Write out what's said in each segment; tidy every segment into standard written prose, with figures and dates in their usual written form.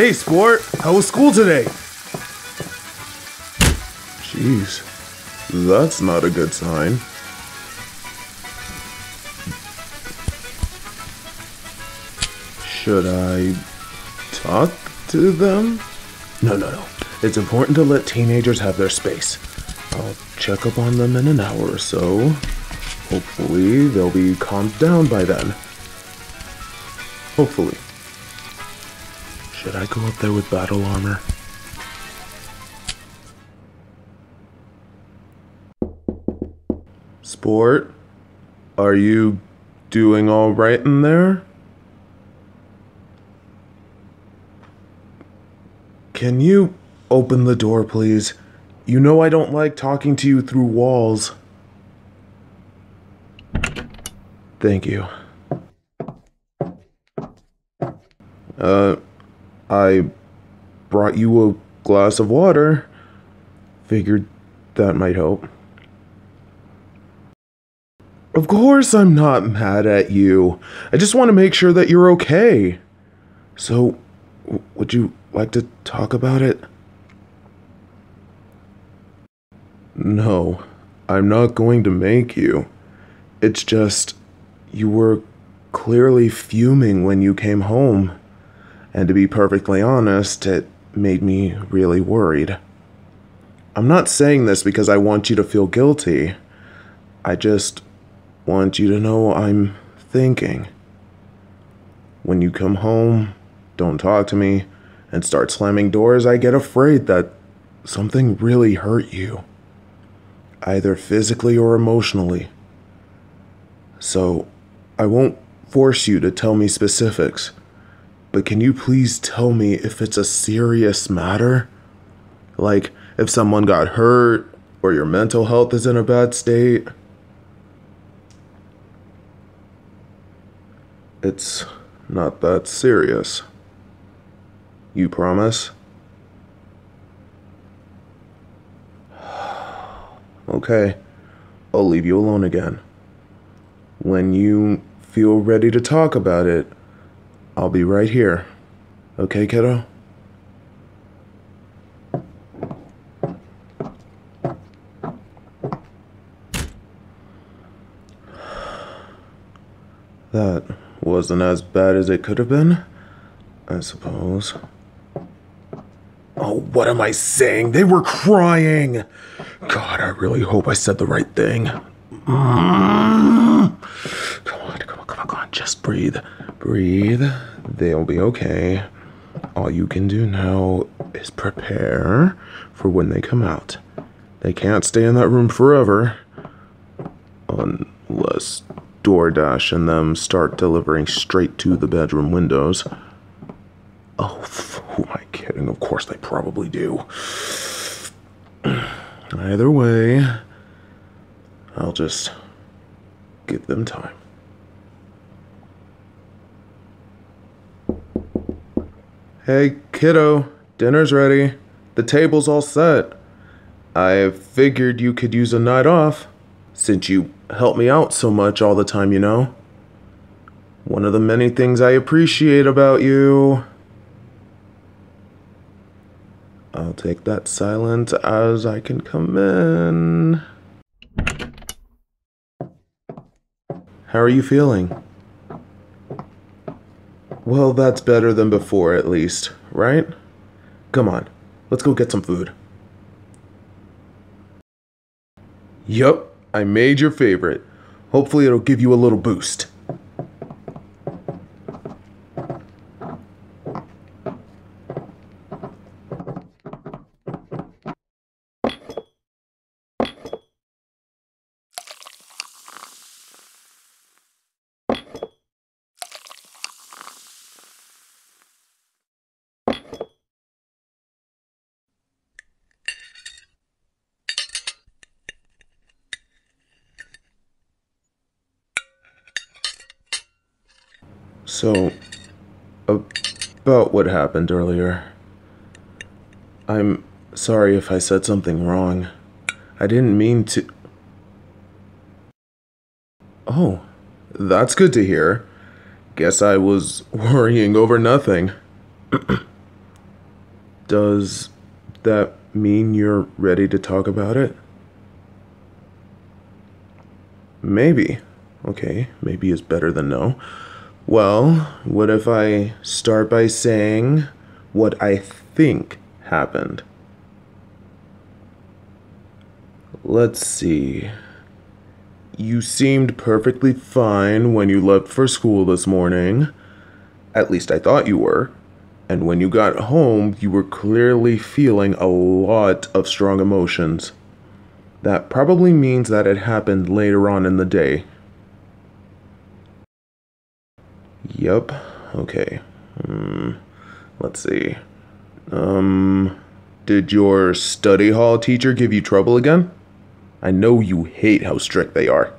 Hey, sport! How was school today? Jeez, that's not a good sign. Should I talk to them? No. It's important to let teenagers have their space. I'll check up on them in an hour or so. Hopefully, they'll be calmed down by then. Hopefully. Should I go up there with battle armor? Sport? Are you doing all right in there? Can you open the door, please? You know I don't like talking to you through walls. Thank you. I brought you a glass of water. Figured that might help. Of course I'm not mad at you. I just want to make sure that you're okay. So, would you like to talk about it? No, I'm not going to make you. It's just, you were clearly fuming when you came home. And to be perfectly honest, it made me really worried. I'm not saying this because I want you to feel guilty. I just want you to know I'm thinking. When you come home, don't talk to me, and start slamming doors, I get afraid that something really hurt you. Either physically or emotionally. So, I won't force you to tell me specifics. But can you please tell me if it's a serious matter? Like, if someone got hurt, or your mental health is in a bad state? It's not that serious. You promise? Okay, I'll leave you alone again. When you feel ready to talk about it, I'll be right here. Okay, kiddo? That wasn't as bad as it could have been, I suppose. Oh, what am I saying? They were crying! God, I really hope I said the right thing. Come on, just breathe. Breathe. They'll be okay. All you can do now is prepare for when they come out. They can't stay in that room forever. Unless DoorDash and them start delivering straight to the bedroom windows. Oh, who am I kidding? Of course they probably do. Either way, I'll just give them time. Hey, kiddo, dinner's ready. The table's all set. I figured you could use a night off, since you help me out so much all the time, you know? One of the many things I appreciate about you. I'll take that silence as I can come in. How are you feeling? Well, that's better than before, at least, right? Come on, let's go get some food. Yup, I made your favorite. Hopefully it'll give you a little boost. So, about what happened earlier. I'm sorry if I said something wrong. I didn't mean to... Oh, that's good to hear. Guess I was worrying over nothing. Does that mean you're ready to talk about it? Maybe. Okay, maybe is better than no. Well, what if I start by saying what I think happened? Let's see. You seemed perfectly fine when you left for school this morning. At least I thought you were. And when you got home, you were clearly feeling a lot of strong emotions. That probably means that it happened later on in the day. Yup. Okay. Let's see. Did your study hall teacher give you trouble again? I know you hate how strict they are.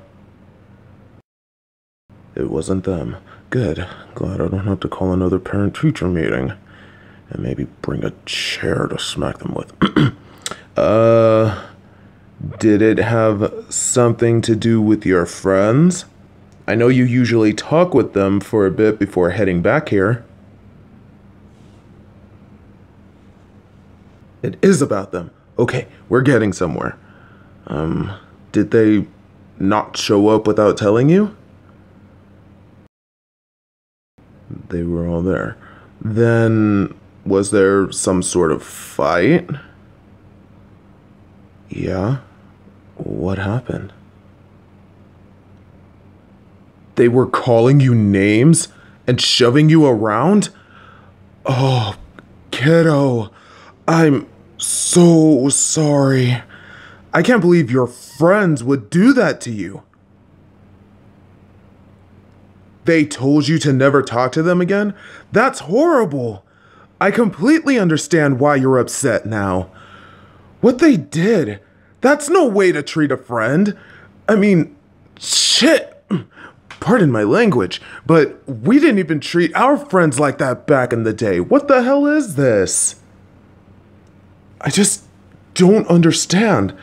It wasn't them. Good. Glad I don't have to call another parent-teacher meeting. And maybe bring a chair to smack them with. Did it have something to do with your friends? I know you usually talk with them for a bit before heading back here. It is about them. Okay, we're getting somewhere. Did they not show up without telling you? They were all there. Then, was there some sort of fight? Yeah? What happened? They were calling you names and shoving you around? Oh, kiddo, I'm so sorry. I can't believe your friends would do that to you. They told you to never talk to them again? That's horrible. I completely understand why you're upset now. What they did, that's no way to treat a friend. I mean, shit. Pardon my language, but we didn't even treat our friends like that back in the day. What the hell is this? I just don't understand.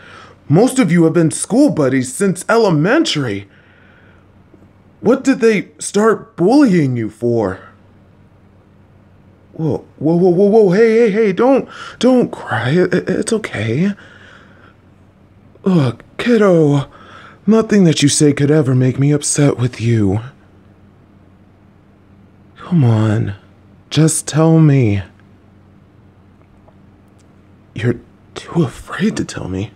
Most of you have been school buddies since elementary. What did they start bullying you for? Whoa, hey, don't cry. It's okay. Look, kiddo, nothing that you say could ever make me upset with you. Come on, just tell me. You're too afraid to tell me.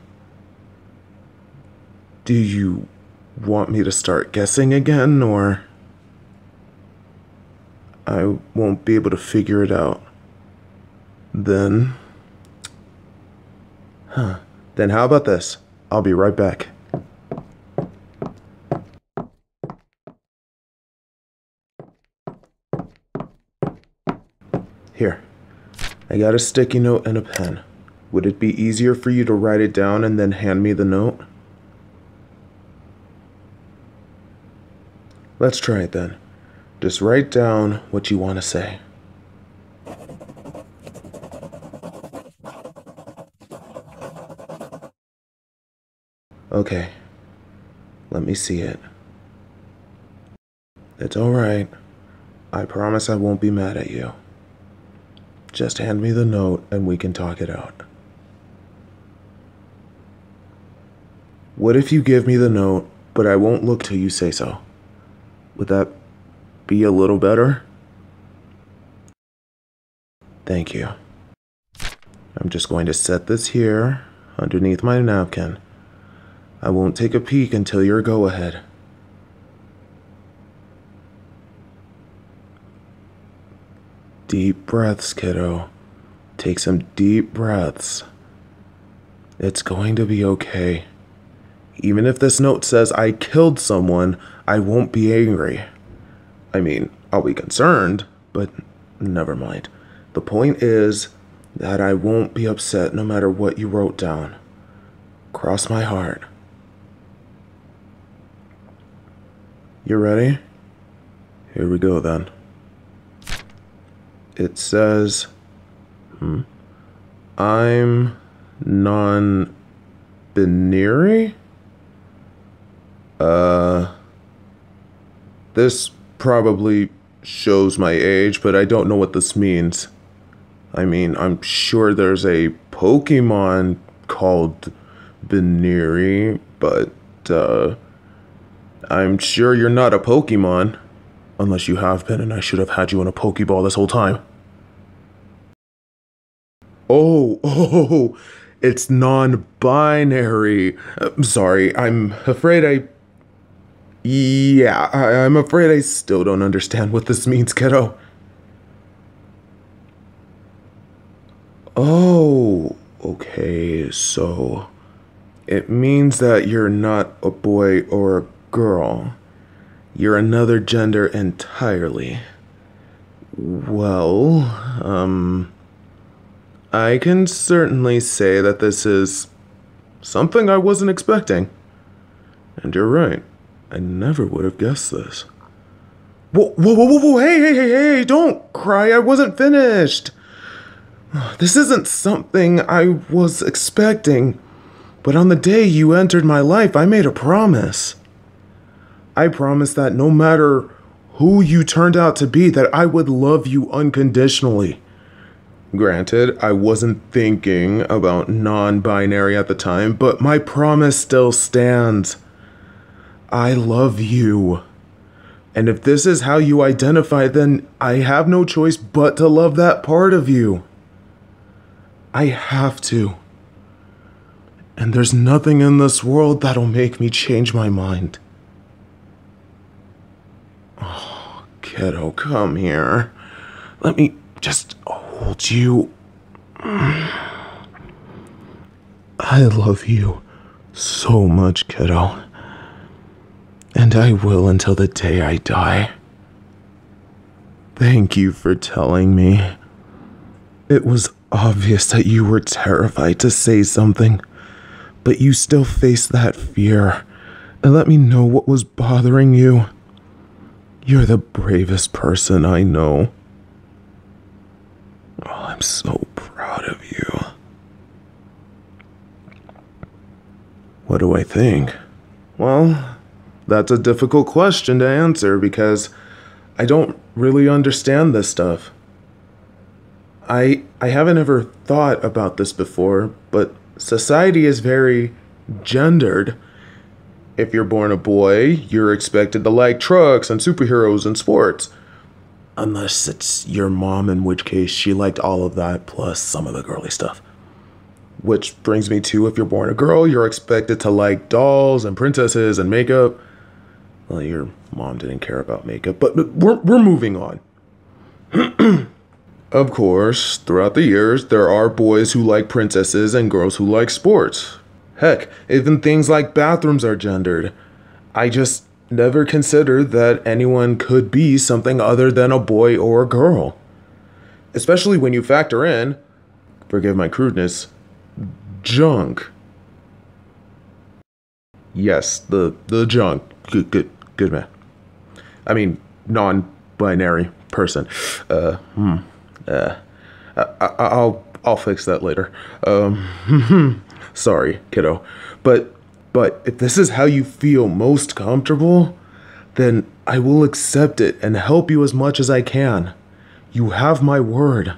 Do you want me to start guessing again, or I won't be able to figure it out? Then how about this? I'll be right back. Here, I got a sticky note and a pen. Would it be easier for you to write it down and then hand me the note? Let's try it then. Just write down what you want to say. Okay, let me see it. It's alright. I promise I won't be mad at you. Just hand me the note and we can talk it out. What if you give me the note, but I won't look till you say so? Would that be a little better? Thank you. I'm just going to set this here, underneath my napkin. I won't take a peek until your go-ahead. Deep breaths, kiddo. Take some deep breaths. It's going to be okay. Even if this note says I killed someone, I won't be angry. I mean, I'll be concerned, but never mind. The point is that I won't be upset no matter what you wrote down. Cross my heart. You ready? Here we go then. It says, I'm non-binary? This probably shows my age, but I don't know what this means. I mean, I'm sure there's a Pokemon called Binary, but, I'm sure you're not a Pokemon. Unless you have been, and I should have had you in a Pokeball this whole time. Oh, it's non-binary. Sorry, I'm afraid I'm afraid I still don't understand what this means, kiddo. Oh, okay, so it means that you're not a boy or a girl. You're another gender entirely. Well, I can certainly say that this is something I wasn't expecting. And you're right, I never would have guessed this. Whoa, hey, don't cry, I wasn't finished. This isn't something I was expecting, but on the day you entered my life, I made a promise. I promised that no matter who you turned out to be, that I would love you unconditionally. Granted, I wasn't thinking about non-binary at the time, but my promise still stands. I love you. And if this is how you identify, then I have no choice but to love that part of you. I have to. And there's nothing in this world that'll make me change my mind. Oh, kiddo, come here. Let me just hold you. I love you so much, kiddo. And I will until the day I die. Thank you for telling me. It was obvious that you were terrified to say something, but you still faced that fear and let me know what was bothering you. You're the bravest person I know. Oh, I'm so proud of you. What do I think? Well, that's a difficult question to answer because I don't really understand this stuff. I haven't ever thought about this before, but society is very gendered. If you're born a boy, you're expected to like trucks and superheroes and sports. Unless it's your mom, in which case she liked all of that plus some of the girly stuff. Which brings me to, if you're born a girl, you're expected to like dolls and princesses and makeup. Well, your mom didn't care about makeup, but we're moving on. Of course, throughout the years, there are boys who like princesses and girls who like sports. Heck, even things like bathrooms are gendered. I just never considered that anyone could be something other than a boy or a girl. Especially when you factor in, forgive my crudeness, junk. Yes, the junk. Good man. I mean, non-binary person. I'll fix that later. Sorry, kiddo. But if this is how you feel most comfortable, then I will accept it and help you as much as I can. You have my word.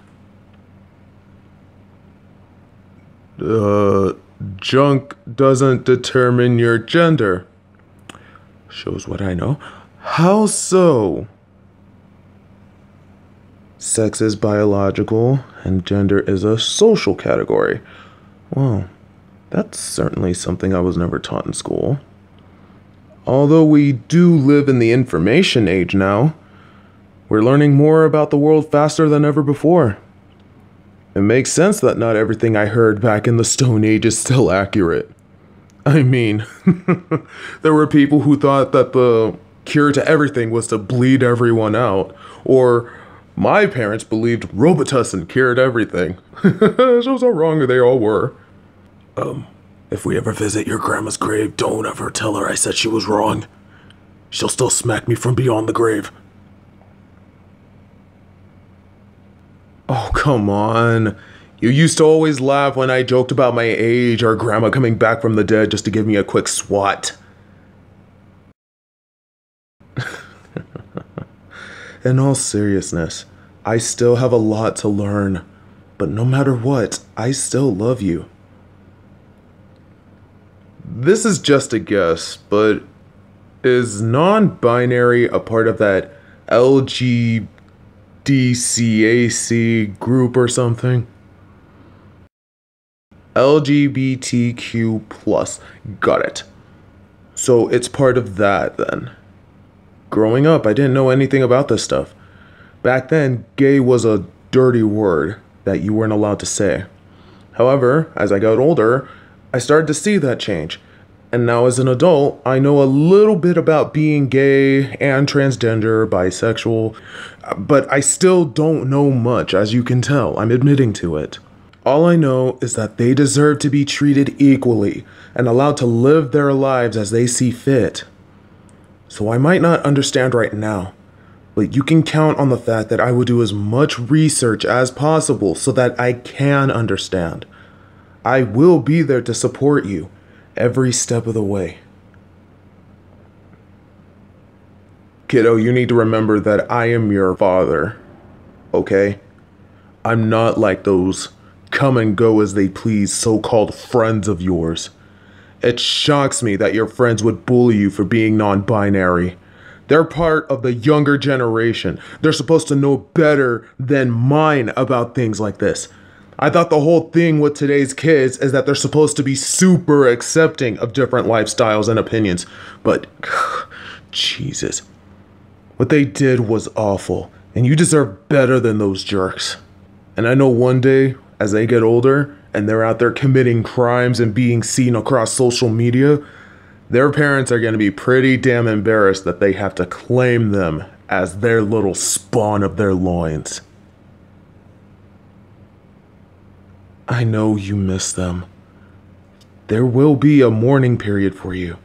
Junk doesn't determine your gender. Shows what I know. How so? Sex is biological, and gender is a social category. Well, that's certainly something I was never taught in school. Although we do live in the information age now, we're learning more about the world faster than ever before. It makes sense that not everything I heard back in the Stone Age is still accurate. I mean, there were people who thought that the cure to everything was to bleed everyone out, or my parents believed Robitussin cured everything. Shows how wrong they all were. If we ever visit your grandma's grave, don't ever tell her I said she was wrong. She'll still smack me from beyond the grave. Oh, come on. You used to always laugh when I joked about my age or grandma coming back from the dead just to give me a quick swat. In all seriousness, I still have a lot to learn. But no matter what, I still love you. This is just a guess, but is non-binary a part of that LGDCAC group or something? LGBTQ plus. Got it. So it's part of that then. Growing up, I didn't know anything about this stuff. Back then, gay was a dirty word that you weren't allowed to say. However, as I got older, I started to see that change. And now as an adult, I know a little bit about being gay and transgender, bisexual, but I still don't know much, as you can tell. I'm admitting to it. All I know is that they deserve to be treated equally and allowed to live their lives as they see fit. So I might not understand right now, but you can count on the fact that I will do as much research as possible so that I can understand. I will be there to support you every step of the way. Kiddo, you need to remember that I am your father, okay? I'm not like those come and go as they please so-called friends of yours. It shocks me that your friends would bully you for being non-binary. They're part of the younger generation. They're supposed to know better than mine about things like this. I thought the whole thing with today's kids is that they're supposed to be super accepting of different lifestyles and opinions. But, Jesus. What they did was awful, and you deserve better than those jerks. And I know one day, as they get older, and they're out there committing crimes and being seen across social media, their parents are going to be pretty damn embarrassed that they have to claim them as their little spawn of their loins. I know you miss them. There will be a mourning period for you.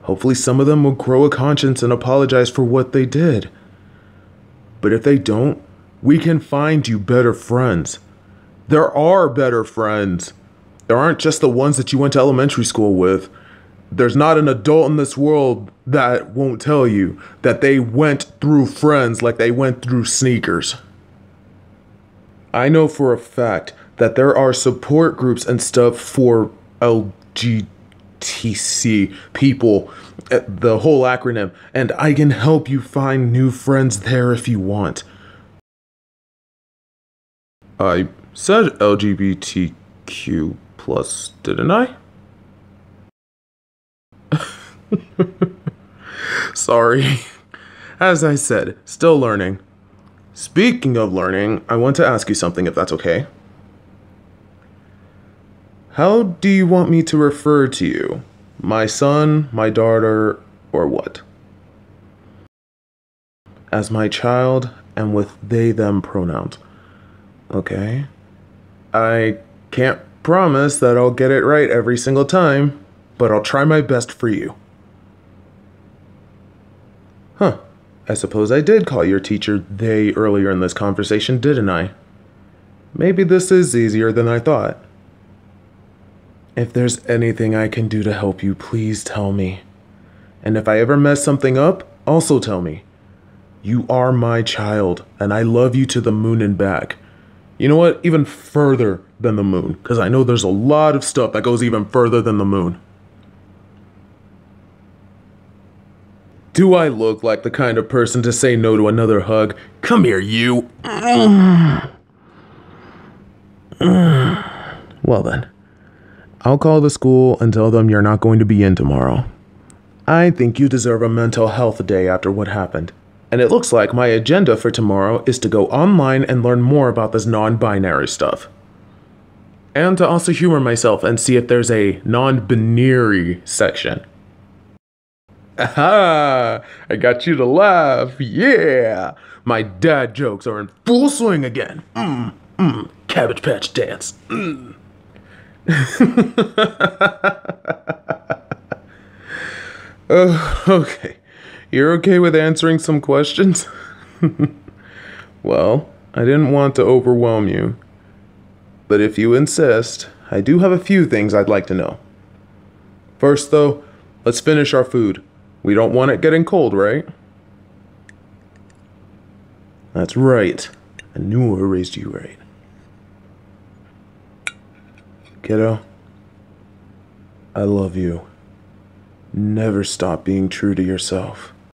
Hopefully some of them will grow a conscience and apologize for what they did. But if they don't, we can find you better friends. There are better friends. There aren't just the ones that you went to elementary school with. There's not an adult in this world that won't tell you that they went through friends like they went through sneakers. I know for a fact that there are support groups and stuff for LGTC people, the whole acronym, and I can help you find new friends there if you want. I said LGBTQ plus, didn't I? Sorry. As I said, still learning. Speaking of learning, I want to ask you something if that's okay. How do you want me to refer to you? My son, my daughter, or what? As my child and with they, them pronouns. Okay. I can't promise that I'll get it right every single time, but I'll try my best for you. Huh. I suppose I did call your teacher they earlier in this conversation, didn't I? Maybe this is easier than I thought. If there's anything I can do to help you, please tell me. And if I ever mess something up, also tell me. You are my child, and I love you to the moon and back. You know what? Even further than the moon, because I know there's a lot of stuff that goes even further than the moon. Do I look like the kind of person to say no to another hug? Come here, you. Well then. I'll call the school and tell them you're not going to be in tomorrow. I think you deserve a mental health day after what happened. And it looks like my agenda for tomorrow is to go online and learn more about this non-binary stuff. And to also humor myself and see if there's a non-binary section. Aha! I got you to laugh, yeah! My dad jokes are in full swing again. Cabbage Patch dance. Okay. You're okay with answering some questions? Well, I didn't want to overwhelm you. But if you insist, I do have a few things I'd like to know. First, though, let's finish our food. We don't want it getting cold, right? That's right. I knew I raised you right. Kiddo, I love you. Never stop being true to yourself.